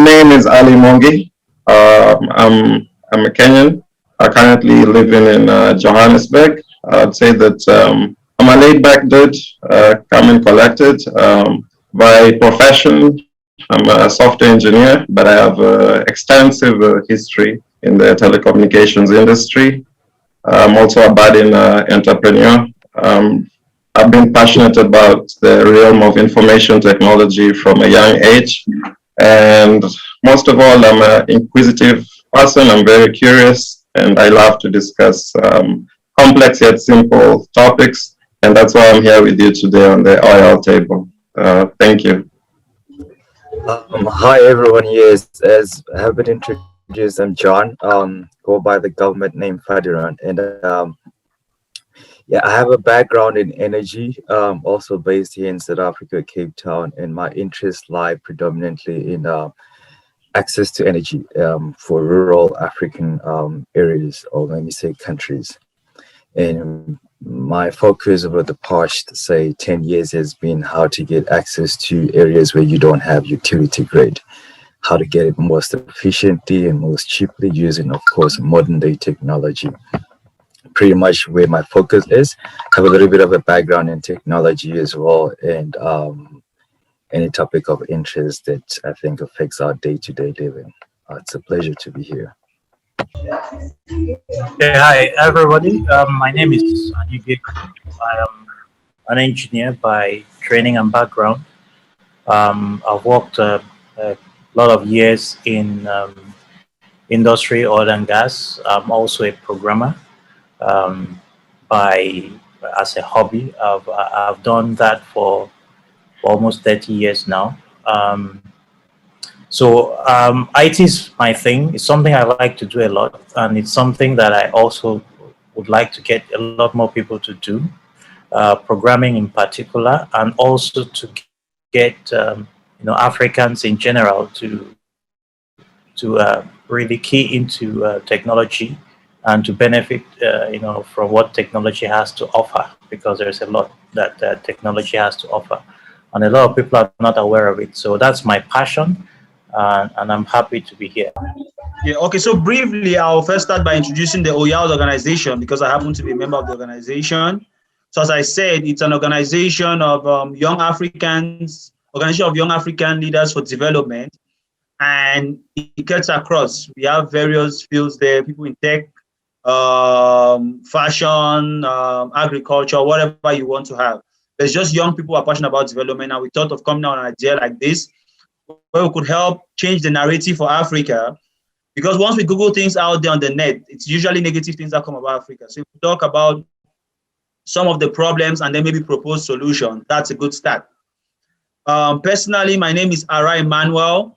name is Ali Mongi. I'm a Kenyan. I currently living in Johannesburg. I'd say that I'm a laid-back dude, calm and collected. By profession, I'm a software engineer, but I have extensive history in the telecommunications industry. I'm also a budding entrepreneur. I've been passionate about the realm of information technology from a young age. And most of all, I'm an inquisitive person. I'm very curious, and I love to discuss complex yet simple topics. And that's why I'm here with you today on the oyald table. Thank you. Hi everyone, yes, as I have been introduced, I'm John, go by the government name Fadiran, and yeah, I have a background in energy, also based here in South Africa, Cape Town, and my interests lie predominantly in access to energy for rural African areas, or let me say countries. And my focus over the past, say, 10 years has been how to get access to areas where you don't have utility grid, how to get it most efficiently and most cheaply using, of course, modern day technology. Pretty much where my focus is. Have a little bit of a background in technology as well, and any topic of interest that I think affects our day-to-day living. It's a pleasure to be here. Okay, hi everybody. My name is Anige. I am an engineer by training and background. I've worked a lot of years in industry, oil and gas. I'm also a programmer by as a hobby. I've done that for almost 30 years now. IT is my thing. It's something I like to do a lot, and it's something that I also would like to get a lot more people to do, programming in particular, and also to get Africans in general to really key into technology and to benefit from what technology has to offer, because there's a lot that technology has to offer, and a lot of people are not aware of it. So that's my passion. And I'm happy to be here. Yeah, okay, so briefly, I'll first start by introducing the oyald organization, because I happen to be a member of the organization. So as I said, it's an organization of young Africans, organization of young African leaders for development, and it cuts across. We have various fields there, people in tech, fashion, agriculture, whatever you want to have. There's just young people who are passionate about development, and we thought of coming out with an idea like this, where we could help change the narrative for Africa. Because once we Google things out there on the net, it's usually negative things that come about Africa. So if we talk about some of the problems and then maybe propose solutions, that's a good start. Personally, my name is Ara Emmanuel.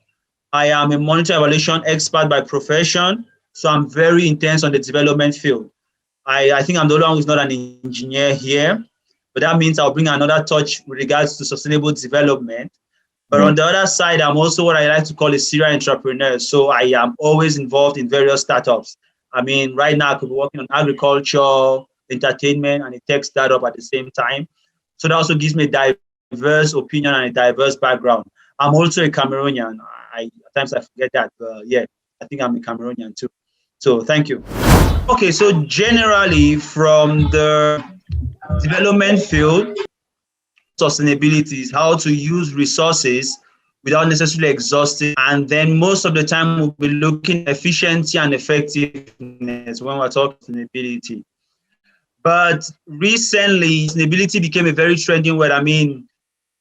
I am a monitor evaluation expert by profession. So I'm very intense on the development field. I think I'm the only one who's not an engineer here, but that means I'll bring another touch with regards to sustainable development. But on the other side, I'm also what I like to call a serial entrepreneur. So I am always involved in various startups. I mean, right now I could be working on agriculture, entertainment, and a tech startup at the same time. So that also gives me a diverse opinion and a diverse background. I'm also a Cameroonian. At times I forget that, but yeah, I think I'm a Cameroonian too. So thank you. Okay, so generally from the development field, sustainability is how to use resources without necessarily exhausting, and then most of the time we'll be looking at efficiency and effectiveness when we're talking sustainability. But recently, sustainability became a very trending word. I mean,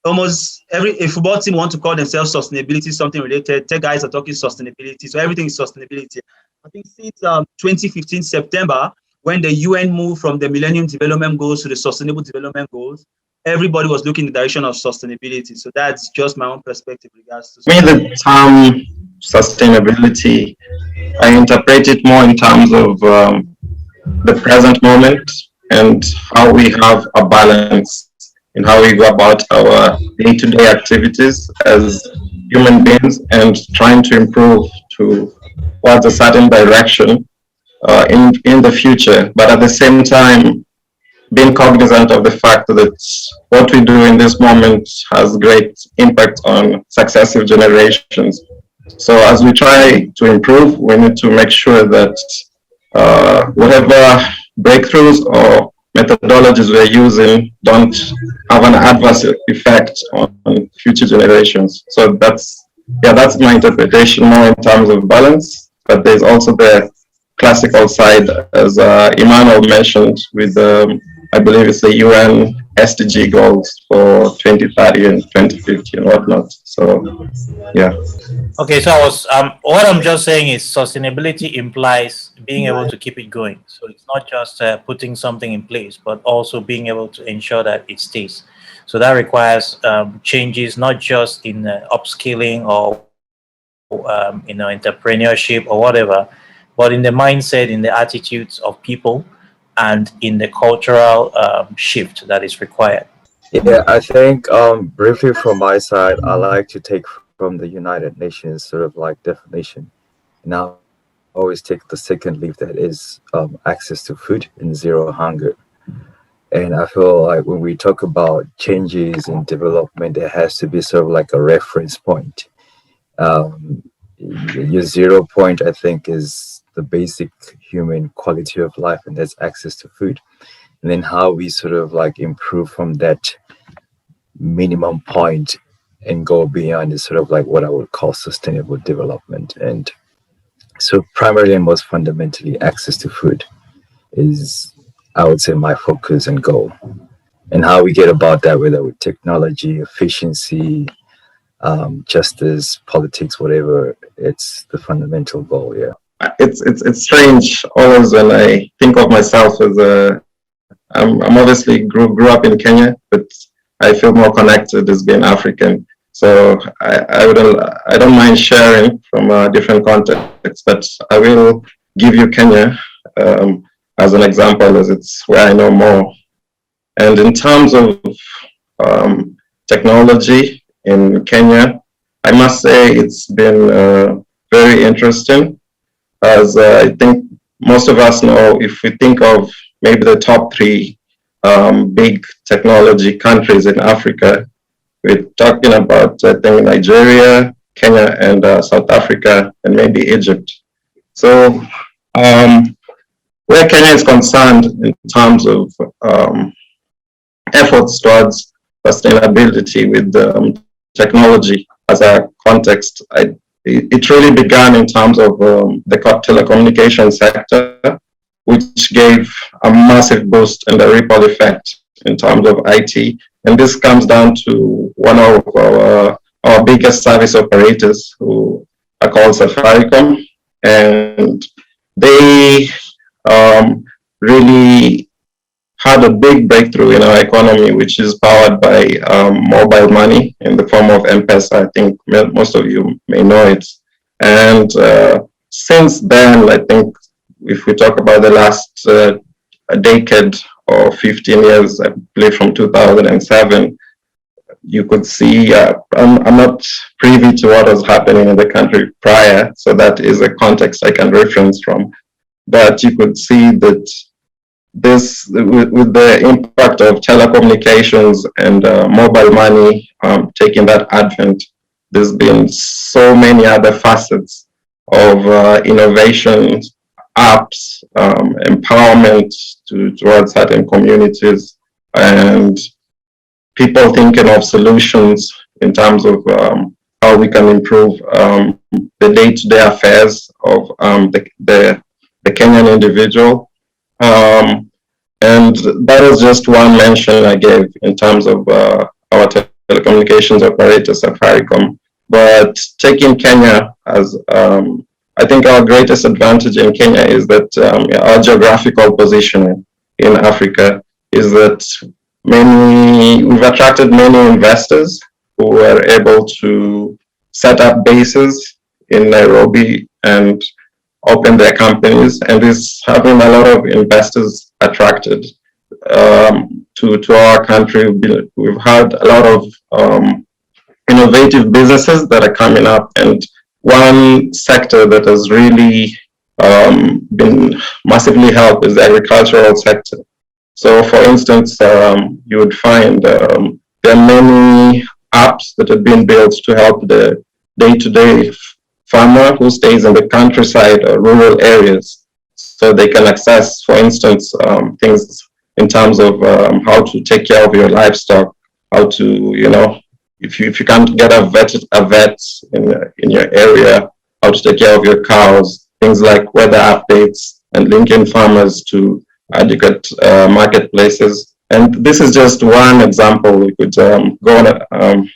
almost a football team want to call themselves sustainability, something related. Tech guys are talking sustainability, so everything is sustainability. I think since 2015 September, when the UN moved from the Millennium Development Goals to the Sustainable Development Goals, everybody was looking in the direction of sustainability. So that's just my own perspective regards to The term sustainability, I interpret it more in terms of the present moment and how we have a balance in how we go about our day-to-day activities as human beings, and trying to improve towards a certain direction in the future. But at the same time, being cognizant of the fact that what we do in this moment has great impact on successive generations. So as we try to improve, we need to make sure that whatever breakthroughs or methodologies we're using don't have an adverse effect on future generations. So that's my interpretation more in terms of balance. But there's also the classical side, as Emmanuel mentioned, with I believe it's the UN SDG goals for 2030 and 2050 and whatnot. So yeah. Okay, so what I'm just saying is sustainability implies being able to keep it going. So it's not just putting something in place, but also being able to ensure that it stays. So that requires changes not just in upskilling or entrepreneurship or whatever, but in the mindset, in the attitudes of people, and in the cultural shift that is required. Yeah, I think briefly from my side, I like to take from the United Nations sort of like definition, and I always take the second leaf that is access to food and zero hunger. And I feel like when we talk about changes in development, there has to be sort of like a reference point. Your 0 point, I think, is the basic human quality of life, and that's access to food. And then how we sort of like improve from that minimum point and go beyond is sort of like what I would call sustainable development. And so, primarily and most fundamentally, access to food is, I would say, my focus and goal. And how we get about that, whether with technology, efficiency, justice, politics, whatever, it's the fundamental goal. Yeah. It's strange always when I think of myself as I'm obviously grew up in Kenya, but I feel more connected as being African. So I don't mind sharing from a different context, but I will give you Kenya as an example, as it's where I know more. And in terms of technology in Kenya, I must say it's been very interesting, as I think most of us know, if we think of maybe the top three big technology countries in Africa, we're talking about, I think, Nigeria, Kenya, and South Africa, and maybe Egypt. So where Kenya is concerned in terms of efforts towards sustainability with technology as a context, it really began in terms of the telecommunication sector, which gave a massive boost and a ripple effect in terms of IT. And this comes down to one of our biggest service operators, who are called Safaricom. And they really had a big breakthrough in our economy, which is powered by mobile money in the form of M-Pesa. I think most of you may know it. And since then, I think if we talk about the last a decade or 15 years, I believe from 2007, you could see, I'm not privy to what was happening in the country prior, so that is a context I can reference from. But you could see that this, with the impact of telecommunications and mobile money taking that advent, there's been so many other facets of innovations, apps, empowerment towards certain communities, and people thinking of solutions in terms of how we can improve the day-to-day affairs of the Kenyan individual. And that was just one mention I gave in terms of our telecommunications operator, Safaricom. But taking Kenya as, I think our greatest advantage in Kenya is that our geographical positioning in Africa is that we've attracted many investors who were able to set up bases in Nairobi and open their companies, and is having a lot of investors attracted to our country. We've had a lot of innovative businesses that are coming up, and one sector that has really been massively helped is the agricultural sector. So, for instance, you would find there are many apps that have been built to help the day-to-day farmer who stays in the countryside or rural areas, so they can access, for instance, things in terms of how to take care of your livestock, how to, if you can't get a vet in your area, how to take care of your cows, things like weather updates and linking farmers to adequate marketplaces. And this is just one example. We could go on,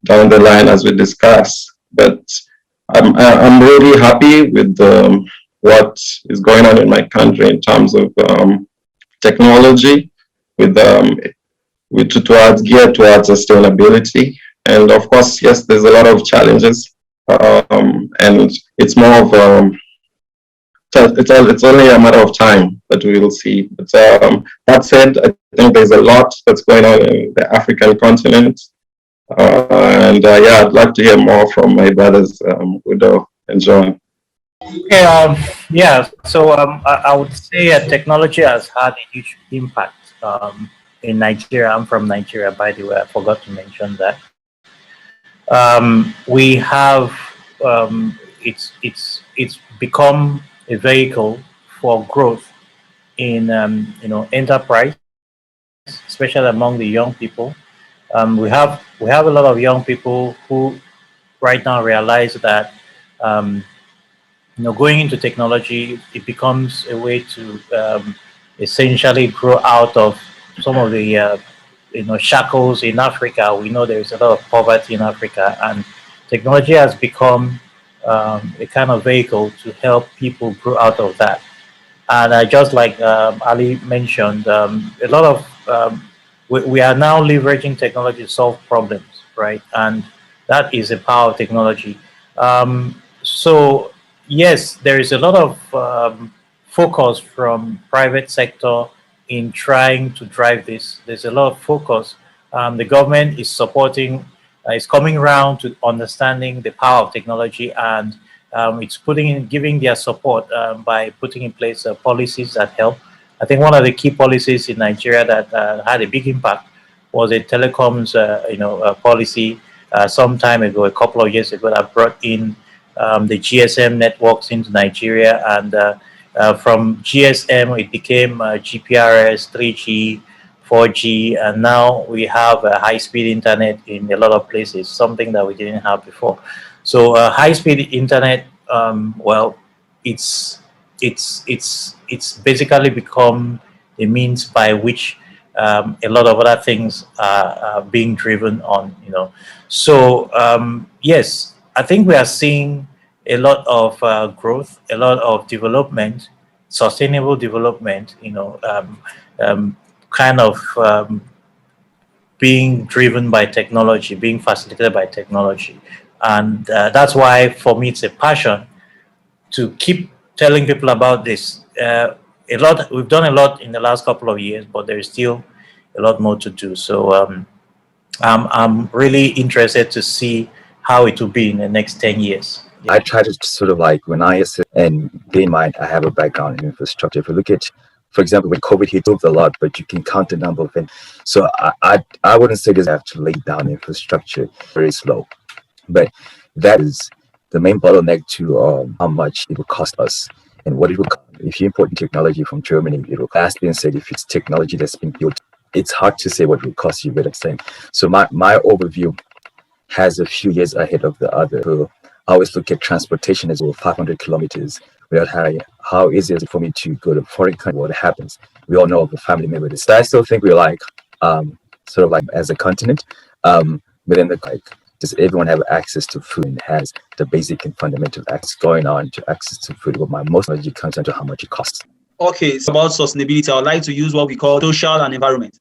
down the line as we discuss. But I'm really happy with what is going on in my country in terms of technology, geared towards sustainability. And of course, yes, there's a lot of challenges, and it's more of it's only a matter of time that we will see. But that said, I think there's a lot that's going on in the African continent, and yeah, I'd like to hear more from my brothers, Udo and John. Okay, yeah, so I would say technology has had a huge impact in Nigeria. I'm from Nigeria, by the way. I forgot to mention that. We have it's become a vehicle for growth in enterprise, especially among the young people. We have a lot of young people who right now realize that going into technology, it becomes a way to essentially grow out of some of the shackles in Africa. We know there is a lot of poverty in Africa, and technology has become a kind of vehicle to help people grow out of that. And just like Ali mentioned, a lot of we are now leveraging technology to solve problems, right? And that is the power of technology. So yes, there is a lot of focus from private sector in trying to drive this. There's a lot of focus. The government is supporting, is coming around to understanding the power of technology, and it's giving their support by putting in place policies that help. I think one of the key policies in Nigeria that had a big impact was a telecoms, policy some time ago, a couple of years ago, that brought in the GSM networks into Nigeria, and from GSM it became GPRS, 3G, 4G, and now we have high-speed internet in a lot of places, something that we didn't have before. So high-speed internet, well, it's basically become a means by which a lot of other things are being driven on. So yes, I think we are seeing a lot of growth, a lot of development, sustainable development. Kind of being driven by technology, being facilitated by technology. And that's why, for me, it's a passion to keep telling people about this. We've done a lot in the last couple of years, but there is still a lot more to do. So I'm really interested to see how it will be in the next 10 years. Yeah. I try to sort of like, when I assess, and bear in mind, I have a background in infrastructure. If you look at, for example, when COVID hit, moved a lot, but you can count the number of things. So I wouldn't say this have to lay down infrastructure very slow, but that is the main bottleneck to how much it will cost us and what it will cost. If you import technology from Germany, it will cost. Being said, if it's technology that's been built, it's hard to say what it will cost you, but I'm saying. So my overview has a few years ahead of the other. So I always look at transportation as well, 500 kilometers without how easy is it for me to go to a foreign country? What happens? We all know of a family member. So I still think we're like, sort of like as a continent, but then does everyone have access to food and has the basic and fundamental access going on to access to food? Well, most of it comes down to how much it costs. Okay, so about sustainability, I would like to use what we call social and environment.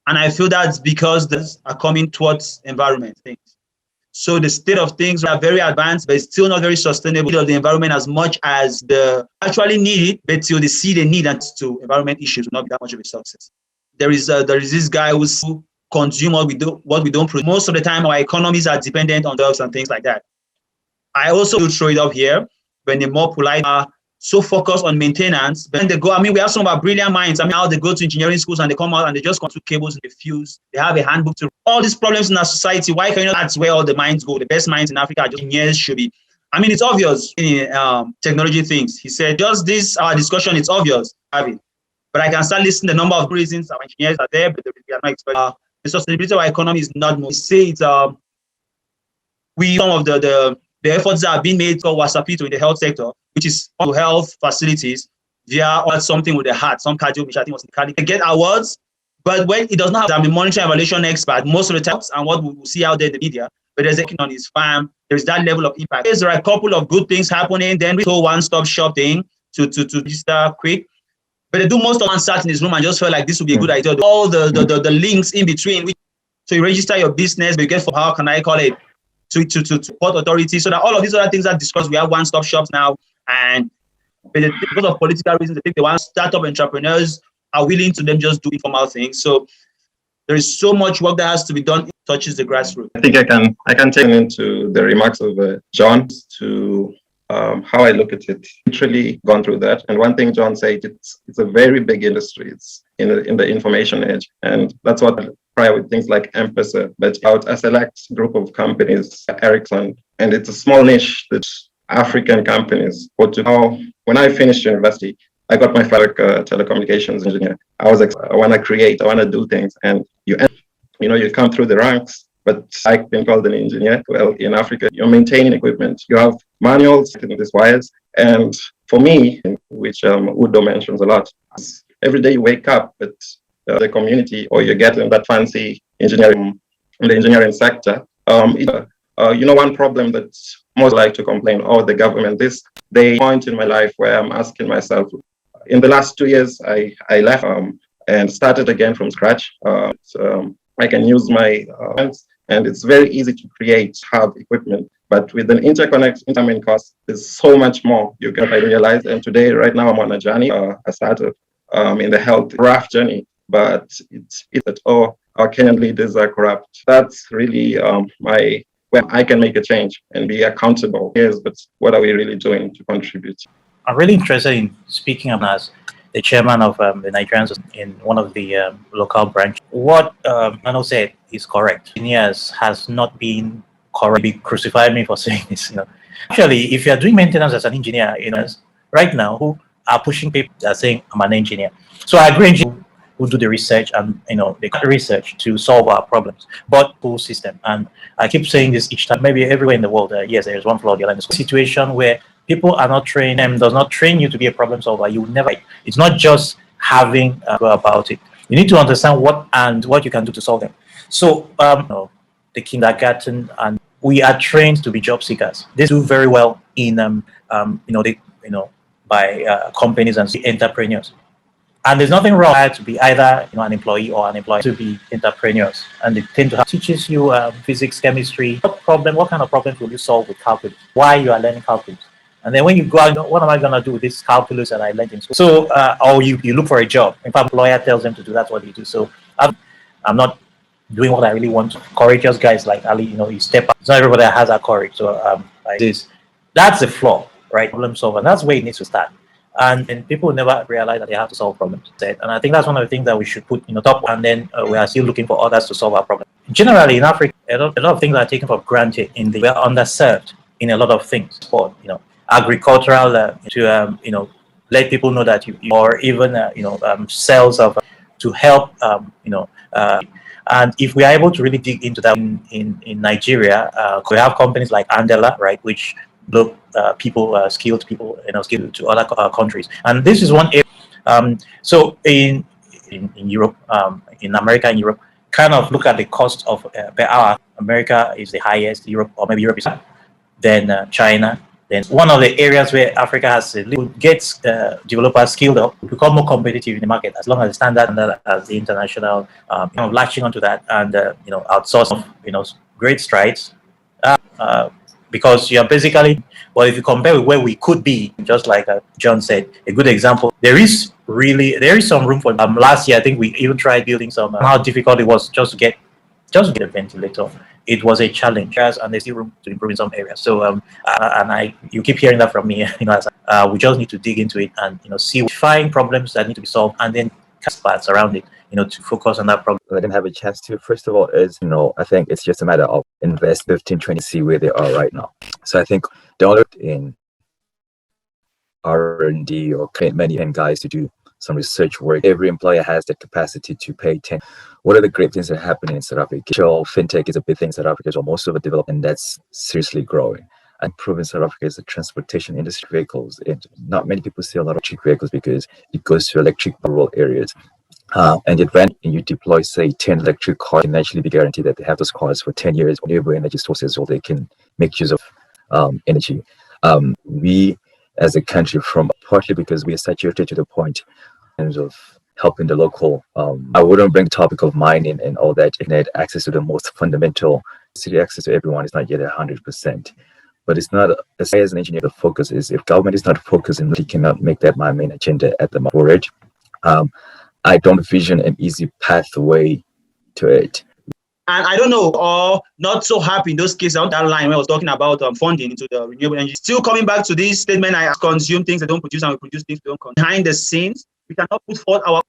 And I feel that's because these are coming towards environment things. So the state of things are very advanced, but it's still not very sustainable of the environment as much as the actually need it, but till they see the need and to environment issues will not be that much of a success. There is this guy who's consume what we don't produce. Most of the time our economies are dependent on drugs and things like that. I also will throw it up here when the more polite are so focused on maintenance. But then they go, I mean, we have some of our brilliant minds. I mean, how they go to engineering schools and they come out and they just come to cables and they fuse. They have a handbook to all these problems in our society. Why can you know that's where all the minds go? The best minds in Africa are just engineers should be. I mean, it's obvious in technology things. He said, just this our discussion, it's obvious. But I can start listing the number of reasons our engineers are there, but we are not expecting. The sustainability of our economy is not more. We say it's some of the efforts that are being made for Wasapito in the health sector, which is to health facilities via or something with the heart, some cardio, which I think was cardiac. They get awards, but when it does not have, I'm a monitoring evaluation expert most of the times, and what we see out there in the media, but there's a on his farm, there's that level of impact. There are a couple of good things happening, then we do one-stop shop thing to register quick. But they do most of one sat in his room and just felt like this would be a good idea. All the links in between, so you register your business, but you get for how can I call it to port authority, so that all of these other things are discussed. We have one-stop shops now, and because of political reasons, I think the one startup entrepreneurs are willing to them just do informal things. So there is so much work that has to be done. It touches the grassroots. I think I can take into the remarks of John to how I look at it. Literally gone through that, and one thing John said, it's a very big industry. It's in the information age, and that's what prior with things like M-Pesa, but about a select group of companies, Ericsson, and it's a small niche that African companies put to. When I finished university, I got my fabric telecommunications engineer. I want to create, I want to do things, and you come through the ranks. But I've been called an engineer. Well, in Africa, you're maintaining equipment. You have manuals, these wires. And for me, which Udo mentions a lot, every day you wake up, but the community, or you get in that fancy engineering, in the engineering sector, one problem that most like to complain, the government, the point in my life where I'm asking myself, in the last 2 years, I left and started again from scratch. I can use my hands, and it's very easy to have equipment. But with an intermittent cost, there's so much more you can realize. And today, right now, I'm on a journey. I started in the health rough journey, but it's that our Kenyan leaders are corrupt. That's really where I can make a change and be accountable. Yes, but what are we really doing to contribute? I'm really interested in speaking as the chairman of the Nigerians in one of the local branches. What Mano said is correct. Engineers has not been correct. They crucify me for saying this. Actually, if you are doing maintenance as an engineer, right now, who are pushing people that are saying I'm an engineer. So I agree, engineers who do the research and they cut research to solve our problems, but full system. And I keep saying this each time. Maybe everywhere in the world, yes, there is one flaw. The other situation where people are not trained and does not train you to be a problem solver. You will never. It's not just having go about it. You need to understand what you can do to solve them. So the kindergarten, and we are trained to be job seekers. They do very well in by companies and entrepreneurs. And there's nothing wrong to be either an employee or an employee to be entrepreneurs. And they tend to teaches you physics, chemistry. What kind of problems will you solve with calculus? Why you are learning calculus? And then when you go out, what am I going to do with this calculus that I learned in school? So, or you look for a job. In fact, employer tells them to do, that's what you do. So I'm not doing what I really want. Courageous guys like Ali, you step up. It's not everybody that has that courage. So like this, that's the flaw, right? Problem solver. And that's where it needs to start. And people never realize that they have to solve problems. And I think that's one of the things that we should put top. And then we are still looking for others to solve our problem. Generally, in Africa, a lot of things are taken for granted. We are underserved in a lot of things. For agricultural to let people know that or even sales of to help and if we are able to really dig into that in Nigeria, we have companies like Andela, right, which look people skilled people skilled to other countries, and this is one area. So in Europe, in America and Europe, kind of look at the cost of per hour. America is the highest, Europe, or maybe Europe is then China. Then one of the areas where Africa has gets developers skilled up, become more competitive in the market as long as the standard as the international, latching onto that and outsource great strides, because you're basically. Well, if you compare with where we could be, just like John said, a good example, there is some room for. Last year, I think we even tried building some. How difficult it was just to get a ventilator it was a challenge, and there's still room to improve in some areas. So, you keep hearing that from me. We just need to dig into it and find problems that need to be solved, and then cast paths around it. To focus on that problem. Let them have a chance to. First of all, is I think it's just a matter of invest 15, 20, see where they are right now. So I think don't look in R&D or many guys to do some research work. Every employer has the capacity to pay 10. What are the great things that are happening in South Africa? So fintech is a big thing in South Africa, so most of the development that's seriously growing. And proven South Africa is the transportation industry vehicles. And not many people see a lot of electric vehicles because it goes to electric rural areas. And when you deploy, say, 10 electric cars, can actually be guaranteed that they have those cars for 10 years, renewable energy sources, so they can make use of energy. We, as a country, partly because we are saturated to the point in terms of helping the local. I wouldn't bring the topic of mining and all that. Internet access to the most fundamental city access to everyone is not yet 100%. But it's not, as an engineer, the focus is if government is not focusing, they cannot make that my main agenda at the moment. I don't vision an easy pathway to it. And I don't know, or not so happy in those cases on that line when I was talking about funding into the renewable energy. Still coming back to this statement, I consume things that don't produce and we produce things that don't consume. Behind the scenes, we cannot put forth our.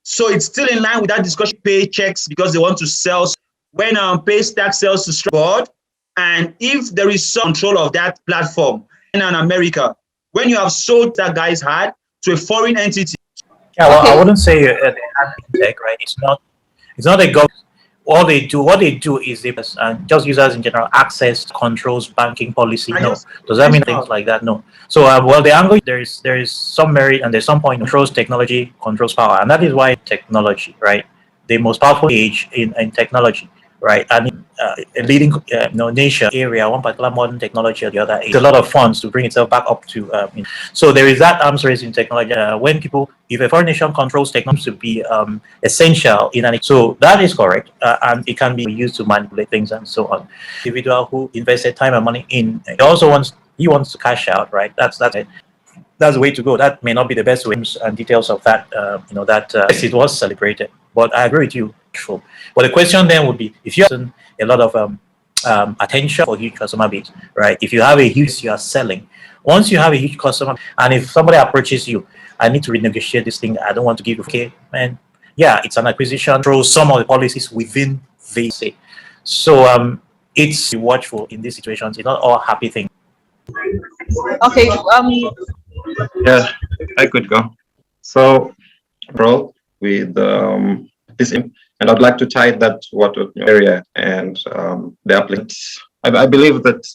So it's still in line with that discussion, paychecks because they want to sell. When Paystack sells to board, and if there is some control of that platform in America, when you have sold that guy's hat to a foreign entity. Yeah, well, I wouldn't say tech, right? It's not a government. What they do is they just users in general access controls banking policy. No, does that mean things like that? No. So the angle there is some merit and there's some point controls technology, controls power, and that is why technology, right? The most powerful age in technology, right? And a leading nation area, one particular modern technology or the other, it's a lot of funds to bring itself back up to. So there is that arms race in technology. When if a foreign nation controls technology to be essential in so that is correct, and it can be used to manipulate things and so on. Individual who invested time and money in, he wants to cash out, right? That's it. That's the way to go. That may not be the best way and details of that. Yes, it was celebrated, but I agree with you. But the question then would be, if you have a lot of attention for huge customer base, right? If you have a huge, you are selling. Once you have a huge customer, and if somebody approaches you, I need to renegotiate this thing. I don't want to give you, okay, man. Yeah, it's an acquisition. Throw some of the policies within VC. So it's be watchful in these situations. It's not all happy things. Okay. Yeah, I could go. So, bro, with this, and I'd like to tie that to what area and the applicants. I believe that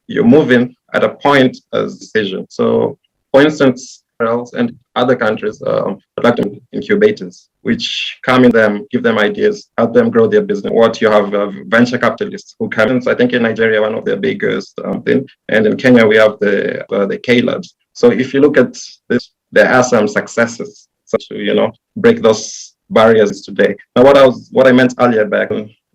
you're moving at a point as decision. So, for instance, and other countries like incubators, which come in them, give them ideas, help them grow their business. What you have venture capitalists who come in. I think in Nigeria, one of their biggest thing, and in Kenya we have the oyald. So if you look at this, there are some successes. So to break those barriers today. Now what I meant earlier back,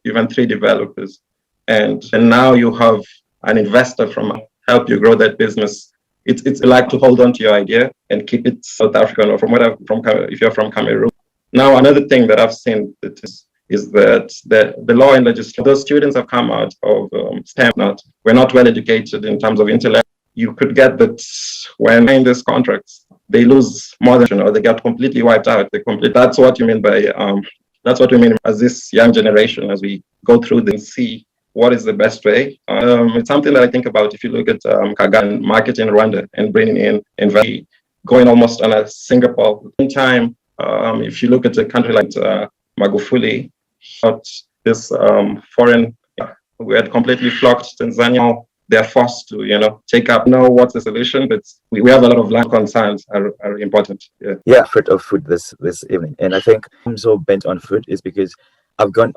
even 3 developers, and now you have an investor from help you grow that business. It's like to hold on to your idea and keep it South African or if you're from Cameroon. Now another thing that I've seen that is that the law and legislation, those students have come out of STEM. We're not well educated in terms of intellect. You could get that when in these contracts they lose more than or they get completely wiped out. That's what you mean by that's what we mean as this young generation as we go through this see what is the best way. It's something that I think about if you look at Kagan market in Rwanda and bringing in going almost on a Singapore. In time, if you look at a country like Magufuli, this foreign, we had completely flocked Tanzania. They're forced to, take up, what's the solution, but we have a lot of land concerns are important. Yeah, of food this evening. And I think I'm so bent on food is because I've gone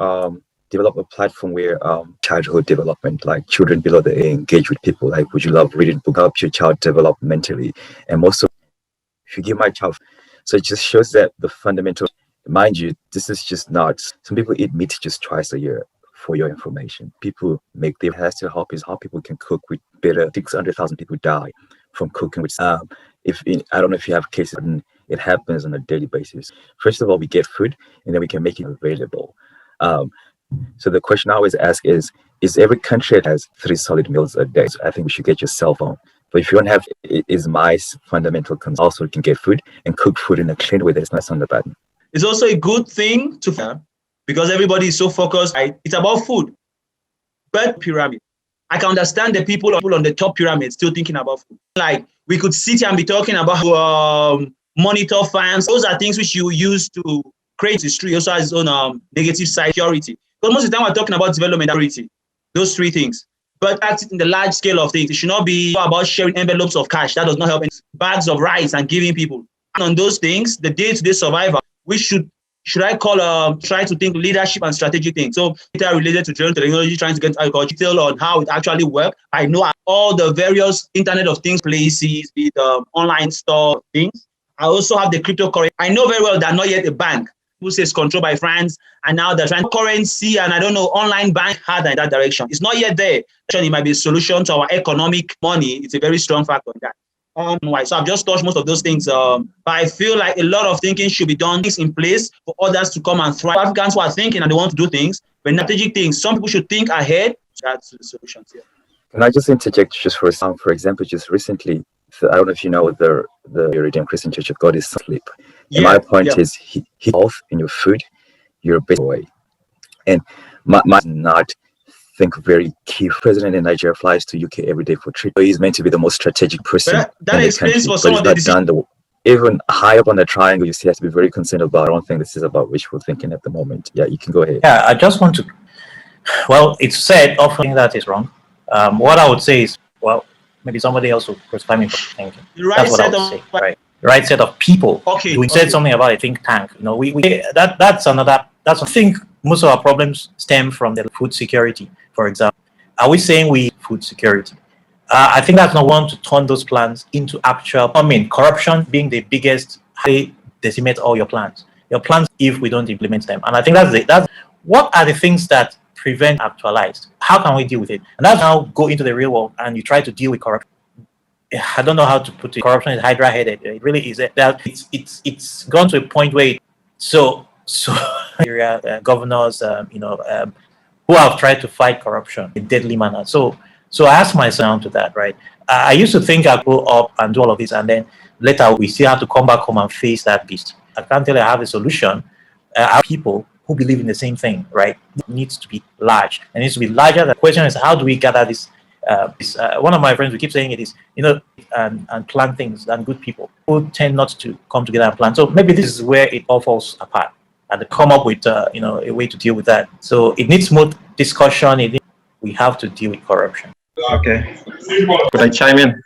develop a platform where childhood development, like children below the age, engage with people. Like, would you love reading book, help your child develop mentally? And most of, if you give my child, so it just shows that the fundamental, mind you, this is just not, some people eat meat just twice a year. For your information, people make their has to help is how people can cook with better. 600,000 people die from cooking with. I don't know if you have cases, and it happens on a daily basis. First of all, we get food, and then we can make it available. So the question I always ask is, is every country has 3 solid meals a day. So I think we should get your cell phone. But if you don't have, it is my fundamental concern. Also, you can get food and cook food in a clean way that is not on the button. It's also a good thing to because everybody is so focused. It's about food. But pyramid. I can understand the people on the top pyramid still thinking about food. Like we could sit here and be talking about monitor farms. Those are things which you use to create history. Also has its own negative side, security. Because most of the time we're talking about development, security. Those 3 things. But that's in the large scale of things. It should not be about sharing envelopes of cash. That does not help. Bags of rice and giving people. And on those things, the day-to-day survival, we should I call try to think leadership and strategic things. So data related to drone technology, trying to get agriculture detail on how it actually works. I know all the various Internet of Things places, be it online store things. I also have the cryptocurrency. I know very well that not yet a bank who says controlled by France, and now they're trying currency and I don't know, online bank harder in that direction. It's not yet there. It might be a solution to our economic money. It's a very strong factor in that. So I've just touched most of those things. But I feel like a lot of thinking should be done in place for others to come and thrive. Africans who are thinking and they want to do things, but strategic things. Some people should think ahead. That's the solutions here. Can I just interject just for a second? For example, just recently, I don't know if you know the Redeemed Christian Church of God is asleep. And my point is, he health in your food, you're based away. And my not think very key. President in Nigeria flies to UK every day for treatment. He's meant to be the most strategic person. That explains for some of the even high up on the triangle, you see, has to be very concerned about. I don't think this is about wishful thinking at the moment. Yeah, you can go ahead. Yeah, I just want to. Well, it's said often that is wrong. What I would say is, well, maybe somebody else will crucify me for thinking. That's what I would say. Right, the right set of people. Okay. We said something about a think tank. You know, we that's another. That's I think most of our problems stem from the food security. For example, are we saying we food security? I think that's not one to turn those plans into actual. I mean, corruption being the biggest, they decimate all your plans. Your plans if we don't implement them. And I think that's what are the things that prevent actualized? How can we deal with it? And that's now go into the real world and you try to deal with corruption. I don't know how to put it. Corruption is hydra-headed. It really is. That it's gone to a point where governors, who have tried to fight corruption in deadly manner. So I asked myself to that, right? I used to think I'd grow up and do all of this, and then later we still have to come back home and face that beast. I can't tell you I have a solution. Our people who believe in the same thing, right? It needs to be large. It needs to be larger. The question is, how do we gather this? One of my friends, we keep saying it is, and plan things and good people who tend not to come together and plan. So maybe this is where it all falls apart. And to come up with a way to deal with that. So it needs more discussion. We have to deal with corruption. Okay. Could I chime in?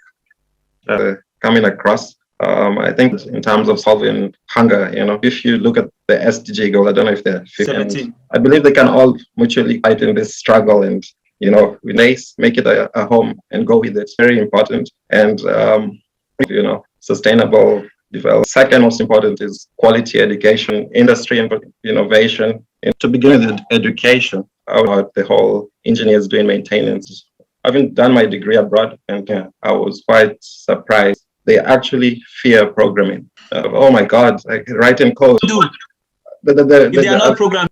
Coming across, I think in terms of solving hunger, if you look at the SDG goal, I don't know if they're 17. I believe they can all mutually fight in this struggle and, make it a home and go with it. It's very important. And, sustainable development. Second most important is quality education, industry and innovation. And to begin with education, about the whole engineers doing maintenance. Having done my degree abroad, and I was quite surprised. They actually fear programming. Oh my God, like writing code. They are not programming.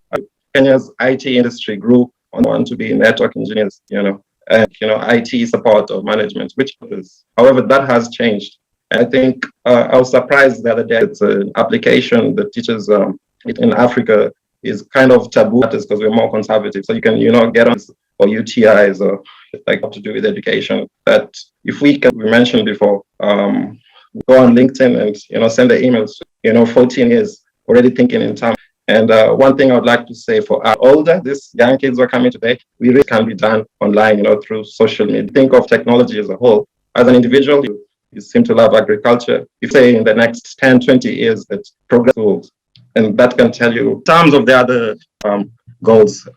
Kenya's IT industry grew on to be network engineers, and IT support or management, which is, however, that has changed. I think I was surprised the other day. It's an application that teaches in Africa is kind of taboo because we're more conservative. So you can, get on or UTIs or like what to do with education. That if we mentioned before, go on LinkedIn and, send the emails, 14 years already thinking in time. And one thing I would like to say for our older, these young kids who are coming today, we really can be done online, through social media. Think of technology as a whole. As an individual, you seem to love agriculture. You say in the next 10, 20 years that progress goals, and that can tell you in terms of the other goals.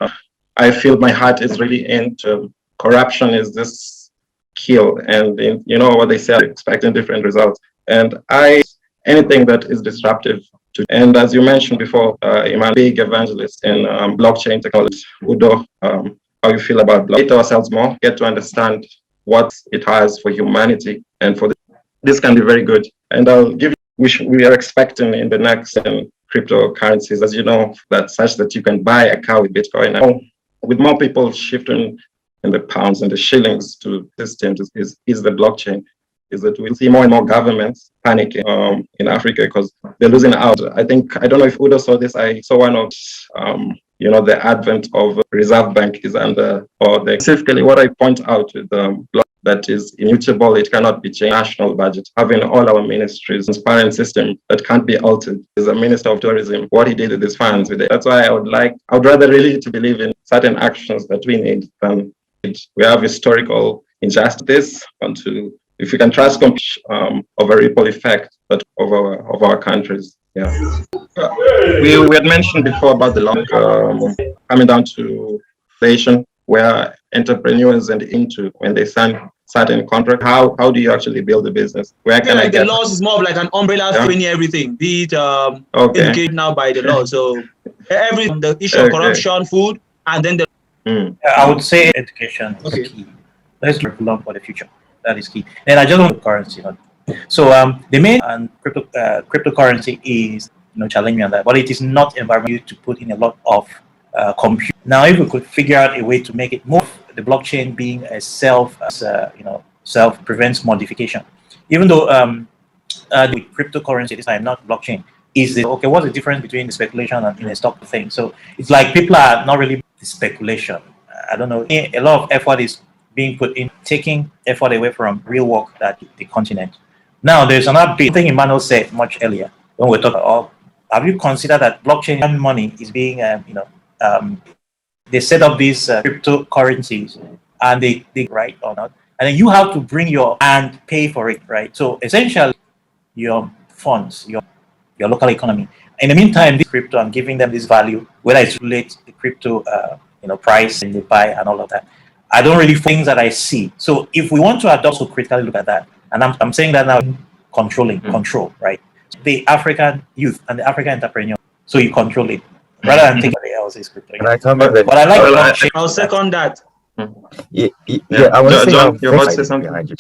I feel my heart is really into corruption is this kill, and what they say, expecting different results. And anything that is disruptive to, and as you mentioned before, I'm a big evangelist in blockchain technology. Udo, how you feel about blockchain? Get ourselves more, get to understand what it has for humanity, and for this can be very good. And I'll give you, we are expecting in the next cryptocurrencies, as you know, that such that you can buy a car with Bitcoin. Now, with more people shifting and the pounds and the shillings to systems is the blockchain. Is that we'll see more and more governments panicking in Africa because they're losing out. I think, I don't know if Udo saw this, I saw one of, the advent of Reserve Bank is under, specifically what I point out with that is immutable, it cannot be changed, national budget, having all our ministries, transparent system that can't be altered. As a minister of tourism, what he did with his funds, that's why I would rather really to believe in certain actions that we need than we have historical injustice and to, if we can trust of a ripple effect but of our countries. Yeah. We had mentioned before about the long coming down to inflation, where entrepreneurs and into when they sign certain contract, how do you actually build a business? Where can I get the laws is more of like an umbrella screening everything, be it educated now by the law. So every the issue of corruption, food, and then I would say education is key. Let's curriculum for the future. That is key. And I just want currency. So the main and cryptocurrency is challenging on that, but it is not environmental to put in a lot of compute. Now, if we could figure out a way to make it more, the blockchain being a self prevents modification. Even though with cryptocurrency this time, not blockchain, is okay? What's the difference between the speculation and in a stock thing? So it's like people are not really the speculation. I don't know. A lot of effort is being put in taking effort away from real work that the continent. Now, there's another big thing Emmanuel said much earlier when we talked about, have you considered that blockchain money is being, they set up these cryptocurrencies and they right or not, and then you have to bring and pay for it, right? So essentially, your funds, your local economy. In the meantime, this crypto, I'm giving them this value, whether it's related to the crypto, price and they buy and all of that. I don't really things that I see. So if we want to adopt, so critically look at that, and I'm saying that now, control, right? The African youth and the African entrepreneur. So you control it rather than think anybody else's crypto. And I come back. But I like. I'll second that. Yeah, I was saying, John, you're about to say something behind you.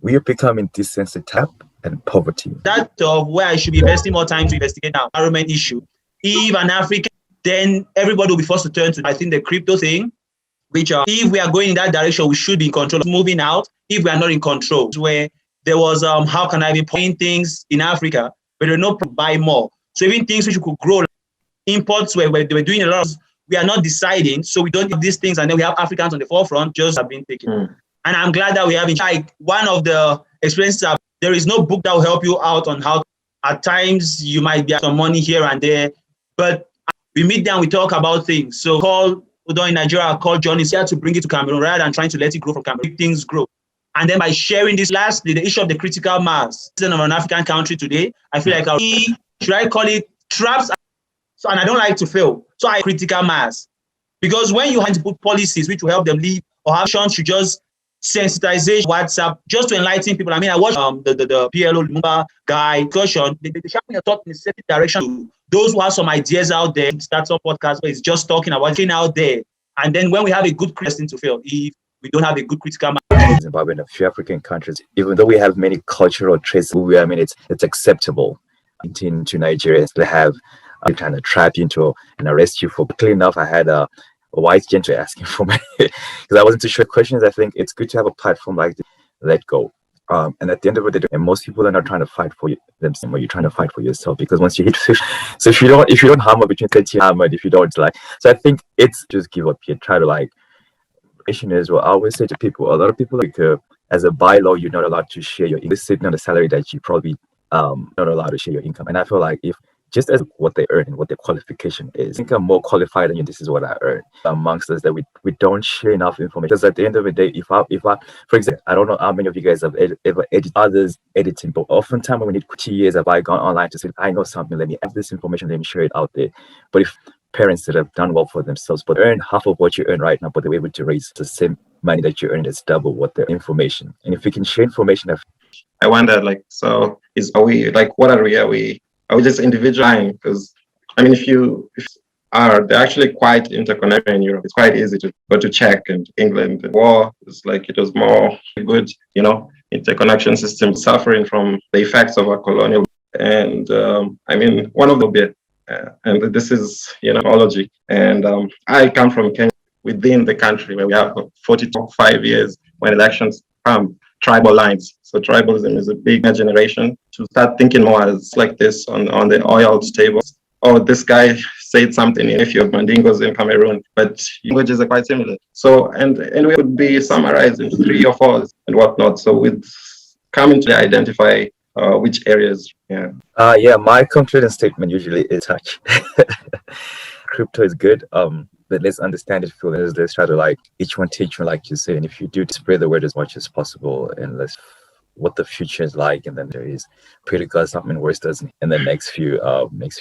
We are becoming desensitized and poverty. That where I should be investing more time to investigate the environment issue. If an African, then everybody will be forced to turn to, I think, the crypto thing, which if we are going in that direction, we should be in control of moving out. If we are not in control, where there was, how can I be putting things in Africa, but they're not buy more. So even things which could grow, imports where they were doing a lot of, we are not deciding. So we don't have these things, and then we have Africans on the forefront just have been taken. And I'm glad that we have, like, one of the experiences, there is no book that will help you out on how, at times, you might get some money here and there, but we meet them, we talk about things. So call Udo in Nigeria, call John is here to bring it to Cameroon rather than trying to let it grow from Cameroon. Things grow. And then by sharing this, lastly, the issue of the critical mass of an African country today, I feel like should I call it traps? So, and I don't like to fail. So I critical mass. Because when you have to put policies which will help them live or have should just sensitization, WhatsApp, just to enlighten people. I mean, I watched the PLO Lumumba guy discussion. They sharpen your thought in a certain direction. Those who have some ideas out there, start some podcast where it's just talking about getting out there. And then when we have a good question to fail, if we don't have a good critical mass. Zimbabwe and a few African countries, even though we have many cultural traits, it's acceptable. Into Nigeria, they have trying to trap you into and arrest you for. Clean enough, I had a white gentleman asking for me because I wasn't too sure questions. I think it's good to have a platform like this. Let go. And at the end of the day, and most people are not trying to fight for themselves, but you're trying to fight for yourself, because once you hit 50, so if you don't hammer between 30 hammered, if you don't so I think it's just give up here, try to issue is what I always say to people. A lot of people as a bylaw, you're not allowed to share your income, sitting on a salary that you probably not allowed to share your income. And I feel like if just as what they earn and what their qualification is, I think I'm more qualified than you. This is what I earn. Amongst us, that we don't share enough information. Because at the end of the day, if I, for example, I don't know how many of you guys have ever edited others editing, but oftentimes when we need 2 years, have I gone online to say, I know something, let me have this information, let me share it out there. But if parents that have done well for themselves, but earn half of what you earn right now, but they're able to raise the same money that you earn, that's double what their information. And if we can share information, I wonder, so what are we? Are we just individualizing? Because I mean, they're actually quite interconnected in Europe. It's quite easy to go to Czech and England. The war is it was more good, interconnection system suffering from the effects of a colonial. And I mean, one of the bit, and this is, analogy. And I come from Kenya. within the country where we have 45 years when elections come, tribal lines. So tribalism is a big generation to start thinking more as like this on the oyald tables. Oh, this guy said something if you have Mandingos in Cameroon, but languages are quite similar. So, and we could be summarized in 3 or 4 and whatnot. So with coming to identify which areas, yeah. Yeah, my concluding statement usually is touch. Crypto is good, but let's understand it fully. Let's try to like each one teach one, like you say, and if you do, spread the word as much as possible, and let's what the future is like, and then there is critical something worse doesn't in the next few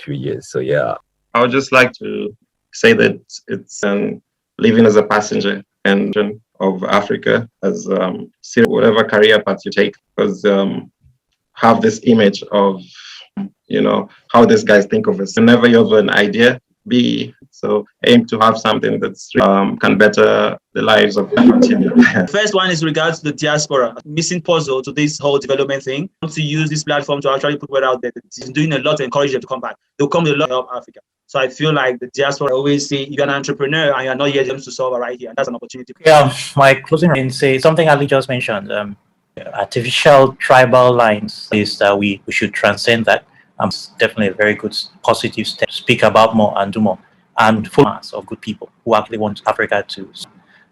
years. So yeah, I would just like to say that it's living as a passenger and of Africa as whatever career path you take, because have this image of how these guys think of us. Whenever you have an idea, so aim to have something that's can better the lives of the continent. First one is regards to the diaspora, missing puzzle to this whole development thing. To use this platform to actually put word out there. It's doing a lot to encourage them to come back. They'll come with a lot to help Africa. So I feel like the diaspora always say, you're an entrepreneur and you're not yet to solve it right here. And that's an opportunity. Yeah, my closing and say something Ali just mentioned. Artificial tribal lines is that we should transcend that. It's definitely a very good positive step to speak about more and do more, and full mass of good people who actually want Africa to,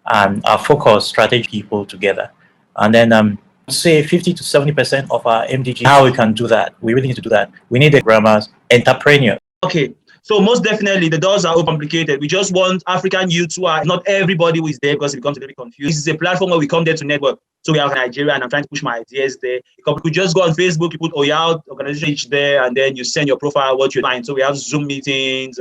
and our focus strategic people together, and then say 50 to 70% of our MDG. How we can do that? We really need to do that. We need the grammars, entrepreneurs. Okay. So most definitely, the doors are complicated. We just want African youths who are not everybody who is there because it becomes a little confused. This is a platform where we come there to network. So we have Nigeria, and I'm trying to push my ideas there. You could just go on Facebook, you put oyald organization there, and then you send your profile, what you find. So we have Zoom meetings,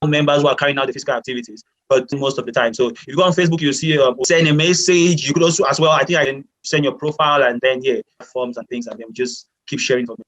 members who are carrying out the physical activities, but most of the time. So if you go on Facebook, you see send a message. You could also as well. I think I can send your profile, and then forms and things, and then we just keep sharing from there.